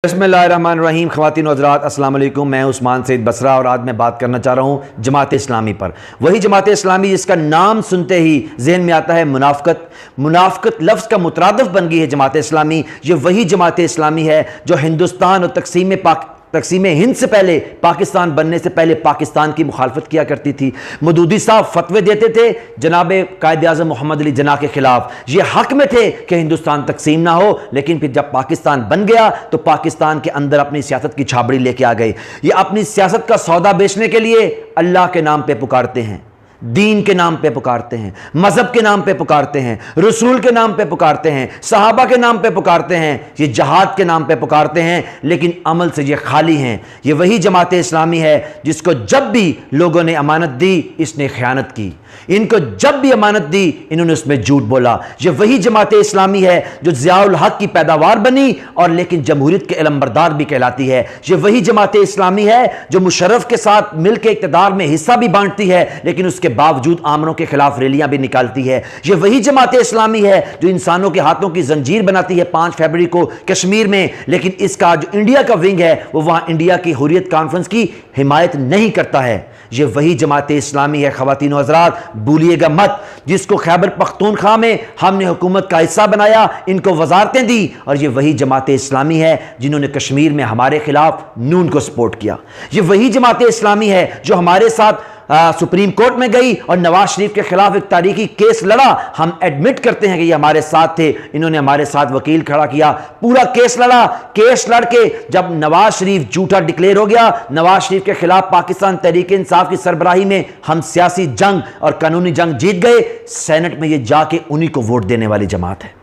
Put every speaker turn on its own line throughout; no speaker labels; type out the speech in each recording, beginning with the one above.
बिस्मिल्लाहिर्रहमानिर्रहीम। ख़वातीन व हज़रात अस्सलाम वालेकुम। मैं उस्मान सईद बसरा और आज मैं बात करना चाह रहा हूँ जमात इस्लामी पर। वही जमात इस्लामी जिसका नाम सुनते ही जहन में आता है मुनाफ़क़त। मुनाफ़क़त लफ्ज़ का मुतरादिफ बन गई है जमात इस्लामी। ये वही जमात इस्लामी है जो हिंदुस्तान और तक़सीम हिंद से पहले, पाकिस्तान बनने से पहले पाकिस्तान की मुखालफत किया करती थी। मदूदी साहब फतवे देते थे जनाब कायद आज़म मोहम्मद अली जिन्ना के खिलाफ। ये हक में थे कि हिंदुस्तान तकसीम ना हो, लेकिन फिर जब पाकिस्तान बन गया तो पाकिस्तान के अंदर अपनी सियासत की छाबड़ी लेके आ गए। ये अपनी सियासत का सौदा बेचने के लिए अल्लाह के नाम पे पुकारते हैं, दीन के नाम पे पुकारते हैं, मजहब के नाम पे पुकारते हैं, रसूल के नाम पे पुकारते हैं, सहाबा के नाम पे पुकारते हैं, ये जहाद के नाम पे पुकारते हैं, लेकिन अमल से ये खाली हैं। ये वही जमात इस्लामी है जिसको जब भी लोगों ने अमानत दी इसने खयानत की, इनको जब भी अमानत दी इन्होंने उसमें झूठ बोला। ये वही जमात इस्लामी है जो ज़ियाउल हक की पैदावार बनी और लेकिन जमहूरियत के इलमबरदार भी कहलाती है। ये वही जमात इस्लामी है जो मुशर्रफ के साथ मिलकर इक़्तिदार में हिस्सा भी बांटती है, लेकिन उसके बावजूद आमरों के खिलाफ रैलियां भी निकालती है। ये वही जमात इस्लामी है जो इंसानों के हाथों की जंजीर बनाती है 5 फरवरी को कश्मीर में, लेकिन इसका जो इंडिया का विंग है वो वहां इंडिया की हुर्रियत कॉन्फ्रेंस की हिमायत नहीं करता है। ये वही जमात इस्लामी है ख़वातीन व हज़रात, भूलिएगा मत, जिसको खैबर पख्तूनख्वा में हमने हुकूमत का हिस्सा बनाया, इनको वजारतें दी। और ये वही जमात इस्लामी है जिन्होंने कश्मीर में हमारे खिलाफ नून को सपोर्ट किया। ये वही जमात इस्लामी है जो हमारे साथ सुप्रीम कोर्ट में गई और नवाज शरीफ के खिलाफ एक तारीखी केस लड़ा। हम एडमिट करते हैं कि ये हमारे साथ थे, इन्होंने हमारे साथ वकील खड़ा किया, पूरा केस लड़ा। केस लड़के जब नवाज शरीफ झूठा डिक्लेयर हो गया, नवाज शरीफ के खिलाफ पाकिस्तान तहरीक इंसाफ की सरबराही में हम सियासी जंग और कानूनी जंग जीत गए। सेनेट में ये जाके उन्हीं को वोट देने वाली जमात है।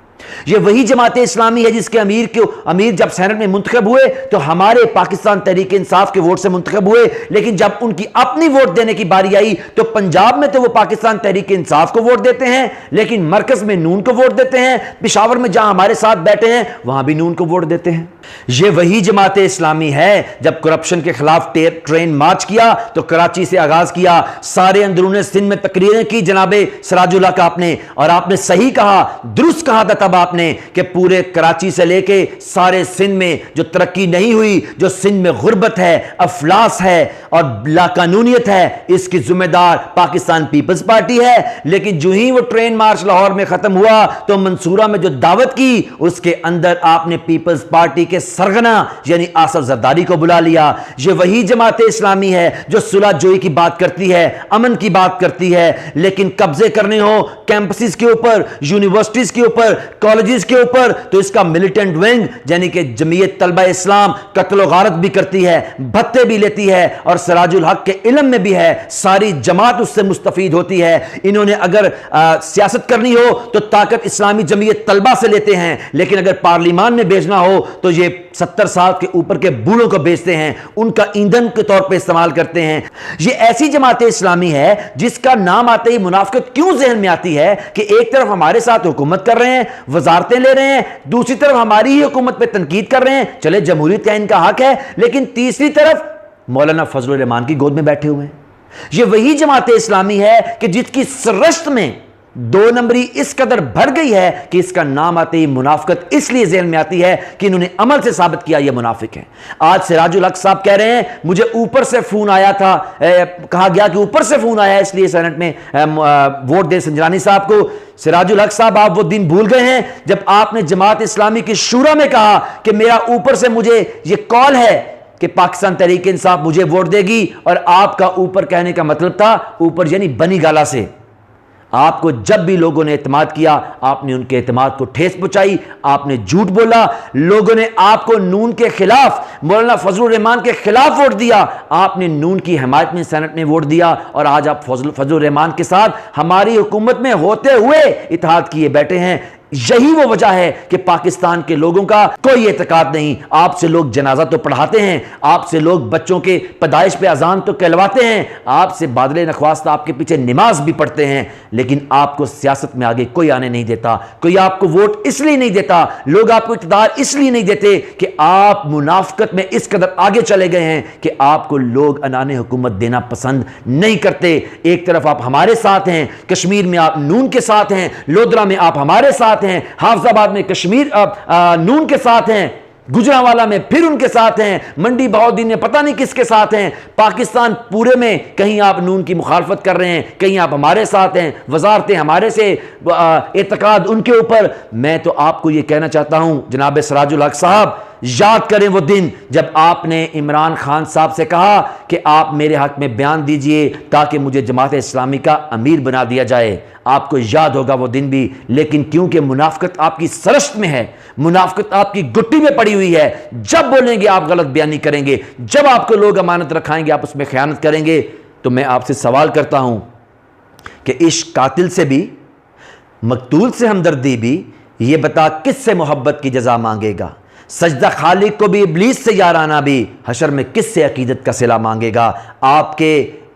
ये वही जमात इस्लामी है जिसके अमीर जब सेनेट में मुंतखब हुए तो हमारे पाकिस्तान तहरीक इंसाफ के वोट से मुंतखब हुए, लेकिन जब उनकी अपनी वोट देने की बारी आई तो पंजाब में तो वो पाकिस्तान तहरीक इंसाफ को वोट देते हैं, लेकिन मरकज में नून को वोट देते हैं। पिशावर में जहां हमारे साथ बैठे हैं वहां भी नून को वोट देते हैं। ये वही जमात इस्लामी है जब करप्शन के खिलाफ ट्रेन मार्च किया तो कराची से आगाज किया, सारे अंदरूनी सिंध में तकरीरें की जनाबे सिराजुल हक आपने, और आपने सही कहा, दुरुस्त कहा था तब आपने कि पूरे कराची से लेके सारे सिंध में जो तरक्की नहीं हुई, जो सिंध में गुर्बत है, अफलास है और लाकानूनियत है, इसकी जिम्मेदार पाकिस्तान पीपल्स पार्टी है। लेकिन जो ही वो ट्रेन मार्च लाहौर में खत्म हुआ तो मंसूरा में जो दावत की उसके अंदर आपने पीपल्स पार्टी के सरगना यानी आसफ जरदारी को बुला लिया। ये वही जमात इस्लामी है जो सुलह जोई की बात करती है, अमन की बात करती है, लेकिन कब्जे करने हो कैंपसेस के ऊपर, यूनिवर्सिटीज के ऊपर, कॉलेजेस के ऊपर तो इसका मिलिटेंट विंग यानी कि जमीयत तलबा इस्लाम कत्ल गारत भी करती है, भत्ते भी लेती है और सिराजुल हक के इल्म में भी है। सारी जमात उससे मुस्तफीद होती है। इन्होंने अगर सियासत करनी हो तो ताकत इस्लामी जमीयत तलबा से लेते हैं, लेकिन अगर पार्लियामान में भेजना हो तो ये 70 साल के ऊपर के बूढ़ों को बेचते हैं, उनका ईंधन के तौर पे इस्तेमाल करते हैं। ये ऐसी जमात इस्लामी है जिसका नाम आते ही मुनाफिकत क्यों जहन में आती है कि एक तरफ हमारे साथ हुकूमत कर रहे हैं, वजारतें ले रहे हैं, दूसरी तरफ हमारी ही हुकूमत पे तनकीद कर रहे हैं। चले जमहूरियत का इनका हक है, लेकिन तीसरी तरफ मौलाना फजलुर रहमान की गोद में बैठे हुए हैं। ये वही जमात इस्लामी है कि जिसकी सरश्त में 2 नंबरी इस कदर भर गई है कि इसका नाम आते ही मुनाफिकत इसलिए ज़हन में आती है कि इन्होंने अमल से साबित किया ये मुनाफिक है। आज सिराजुल हक साहब कह रहे हैं मुझे ऊपर से फोन आया था, कहा गया कि ऊपर से फोन आया इसलिए सेनेट में वोट दे संजरानी साहब को। सिराजुल हक साहब आप वो दिन भूल गए हैं जब आपने जमात इस्लामी की शूरा में कहा कि मेरा ऊपर से मुझे ये कॉल है कि पाकिस्तान तहरीक इंसाफ मुझे वोट देगी, और आपका ऊपर कहने का मतलब था ऊपर यानी बनी गाला से। आपको जब भी लोगों ने एतमाद किया आपने उनके एतमाद को ठेस पहुंचाई, आपने झूठ बोला। लोगों ने आपको नून के खिलाफ, मौलाना फजलुर रहमान के खिलाफ वोट दिया, आपने नून की हिमायत में सेनेट में वोट दिया, और आज आप फजलुर रहमान के साथ हमारी हुकूमत में होते हुए इत्तेहाद किए बैठे हैं। यही वो वजह है कि पाकिस्तान के लोगों का कोई एतकाद नहीं। आपसे लोग जनाजा तो पढ़ाते हैं, आपसे लोग बच्चों के पैदाइश पे अजान तो कहलवाते हैं, आपसे बादले नखवास्त आपके पीछे नमाज भी पढ़ते हैं, लेकिन आपको सियासत में आगे कोई आने नहीं देता। कोई आपको वोट इसलिए नहीं देता, लोग आपको इक़्तिदार इसलिए नहीं देते कि आप मुनाफिकत में इस कदर आगे चले गए हैं कि आपको लोग अनाने हुकूमत देना पसंद नहीं करते। एक तरफ आप हमारे साथ हैं, कश्मीर में आप नून के साथ हैं, लोधरा में आप हमारे साथ हैं, हाफिजाबाद में कश्मीर नून के साथ हैं, गुजरांवाला में फिर उनके साथ हैं, मंडी बहाउद्दीन में पता नहीं किसके साथ हैं, पाकिस्तान पूरे में कहीं आप नून की मुखालफत कर रहे हैं, कहीं आप हमारे साथ हैं, वजारतें हमारे से, एतकाद उनके ऊपर। मैं तो आपको ये कहना चाहता हूं जनाब सिराजुल हक साहब, याद करें वो दिन जब आपने इमरान खान साहब से कहा कि आप मेरे हक में बयान दीजिए ताकि मुझे जमात इस्लामी का अमीर बना दिया जाए। आपको याद होगा वो दिन भी, लेकिन क्योंकि मुनाफिकत आपकी सरश्त में है, मुनाफिकत आपकी गुट्टी में पड़ी हुई है, जब बोलेंगे आप गलत बयानी करेंगे, जब आपको लोग अमानत रखाएंगे आप उसमें खयानत करेंगे। तो मैं आपसे सवाल करता हूं कि इश्क कातिल से भी, मकतूल से हमदर्दी भी, ये बता किससे मोहब्बत की जजा मांगेगा? सजदा खालिक को भी, इब्लीस से याराना भी, हशर में किससे अकीदत का सिला मांगेगा? आपके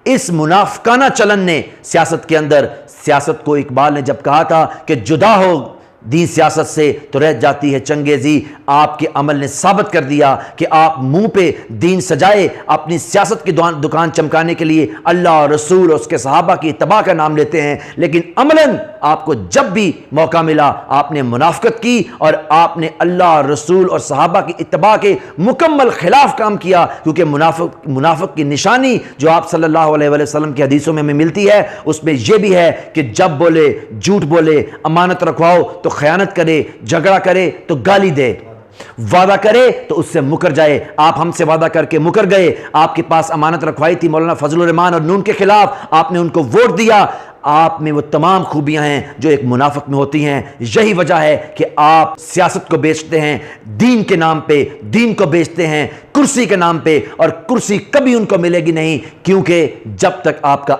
इस मुनाफिकाना चलन ने सियासत के अंदर, सियासत को इकबाल ने जब कहा था कि जुदा हो दीन सियासत से तो रह जाती है चंगेजी, आपके अमल ने साबित कर दिया कि आप मुंह पे दीन सजाए अपनी सियासत की दुकान चमकाने के लिए अल्लाह और रसूल और उसके सहाबा की इत्तबा का नाम लेते हैं, लेकिन अमलन आपको जब भी मौका मिला आपने मुनाफिकत की और आपने अल्लाह और रसूल और सहाबा की इत्तबा के मुकम्मल खिलाफ काम किया। क्योंकि मुनाफिक की निशानी जो आप सल्लल्लाहु अलैहि वसल्लम की हदीसों में हमें मिलती है उसमें यह भी है कि जब बोले झूठ बोले, अमानत रखवाओ तो खयानत करे, झगड़ा करे तो गाली दे, वादा करे तो उससे मुकर जाए। आप हमसे वादा करके मुकर गए, आपके पास अमानत रखवाई थी मौलाना फजलुर रहमान और नून के खिलाफ, आपने उनको वोट दिया। आप में वो तमाम खूबियां हैं जो एक मुनाफिक में होती हैं। यही वजह है कि आप सियासत को बेचते हैं, दीन के नाम पे दीन को बेचते हैं, कुर्सी के नाम पे, और कुर्सी कभी उनको मिलेगी नहीं, क्योंकि जब तक आपका